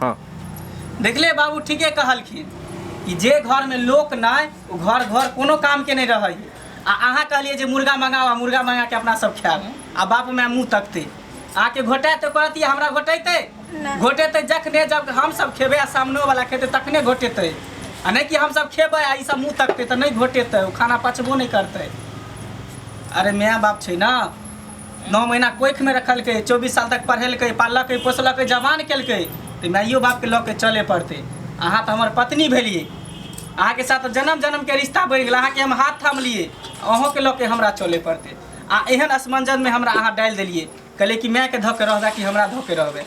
हाँ देखले बाबू ठीके कहलखिन कि जे घर में लोक नहीं वो घर घर कोनो काम के नहीं रहे। आ अहाँ कहलिए जे मुर्गा मंगाओ, मुर्गा मंगा के अपना सब खाएब आ बाप मैं मुँह तकते आके घोटा तो करती हमरा घोटेते घोटेते जखने जब हम सब खेबे आ सामने वाला खेते तखने घोटेते आ नहीं कि हम सब खेबे आ ई सब मुँह तकते तो नहीं घोटेते, वो खाना पचबो नहीं करते। अरे माय बाप छै ना, 9 महीना कोख में रखलकै, 24 साल तक पढ़ेलकै, पाललकै, पोसलकै, जवान केलकै, तो माइयो बाप के लऽ के चले पड़ते। अहाँ तो हमार पत्नी भेलिए, अहाँ के साथ जन्म जन्म के रिश्ता बढ़ गया, अहाँ के हम हाथ थाम लिए, अहों के लऽ के हमरा चले पड़ते। आ एहन असमंजन में हमरा अहाँ डाल दिलिए, कहले कि मैं के धोके रहबे कि हमरा धोके रहबे।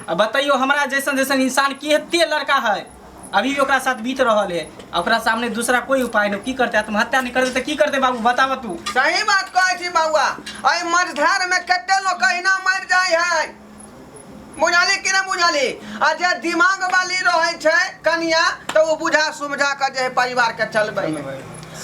अब बताइयो हमरा जैसन जैसन इंसान केते लड़का है अभी भी ओकरा साथ बीत रहल है, ओकरा सामने दूसरा कोई उपाय नहीं। की करते आत्महत्या नहीं करते तो की करते बाबू बताव तू। सही बात कहै छी बउआ, अय मझधार में कते लोग कहिना मर जाय है, बुझाली कि नहीं बुझाली। आ जे दिमाग वाली रहे छै कनिया तो वो बुझा सुमझा कर जे परिवार के चलबै।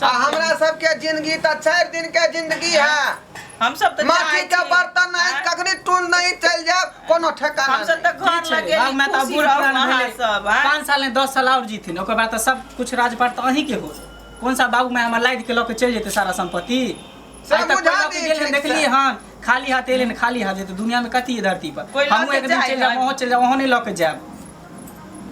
आ हमरा सबके जिंदगी तो 4 दिन के जिंदगी है, हम सब तो माटी के बर्तन नहीं कखनी टून नहीं चल जाए कोनो ठिकाना। हम सब तो घर लगे बाबू मैं तो बूढ़ पुरान भेले सब 5 साल में 10 साल और जीथिन, ओकर बाद तो सब कुछ राजपाट तो अहीं के हो। कौन सा बाबू मैं हमर लाइद के लोग चल जेते सारा संपत्ति सब बुझा दी देखलिए हन खाली हाथ एले न खाली हाथ जेते दुनिया में कथी है धरती पर। हम एक दिन चल जाब वहां चल जाब वहां नहीं लऽ के जाब।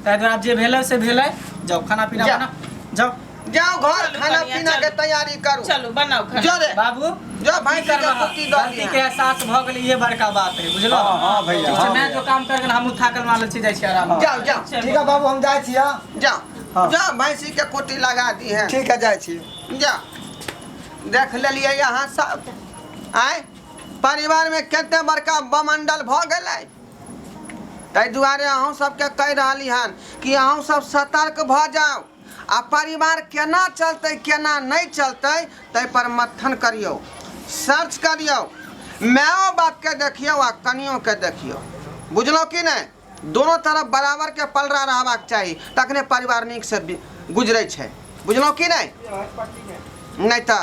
ताहि दुआरे जे भेलै से भेलै, जाओ खाना पीना बना जाओ जाओ घर खाना पीना के तैयारी करू। चलो बनाओ खाना। जो रे बाबू जो भाई की करबा, गलती के एहसास भ गेल, ये बड़का बात है बुझलो। हाँ भैया, ठीक छै, मैं जो काम कर गेल हम थाकल मारल छी, जाइ छी आराम। जाओ जाओ ठीक है बाबू हम जाए छियै। जाओ हाँ। जाओ भैंसी के कुटी लगा दी है। ठीक है जाए छियै। जाओ देख लेलिए यहाँ सब आय परिवार में कते बड़का बमंडल भ गेलै। ताहि दुआरे अहूँ सबके कहि रहली हन कि अहूँ सब सतर्क भ जाओ आ परिवार केना चलते केना नहीं चलते ताहि पर मथन करियो, सर्च करियो, माओ बाप के देखियो आ कनियों के देखियो, बुझलो कि नहीं। दोनों तरफ बराबर के पलरा रहबाक चाहिए, तखने परिवार नीक से गुजरे छै, बुझलो कि नहीं। नहीं तो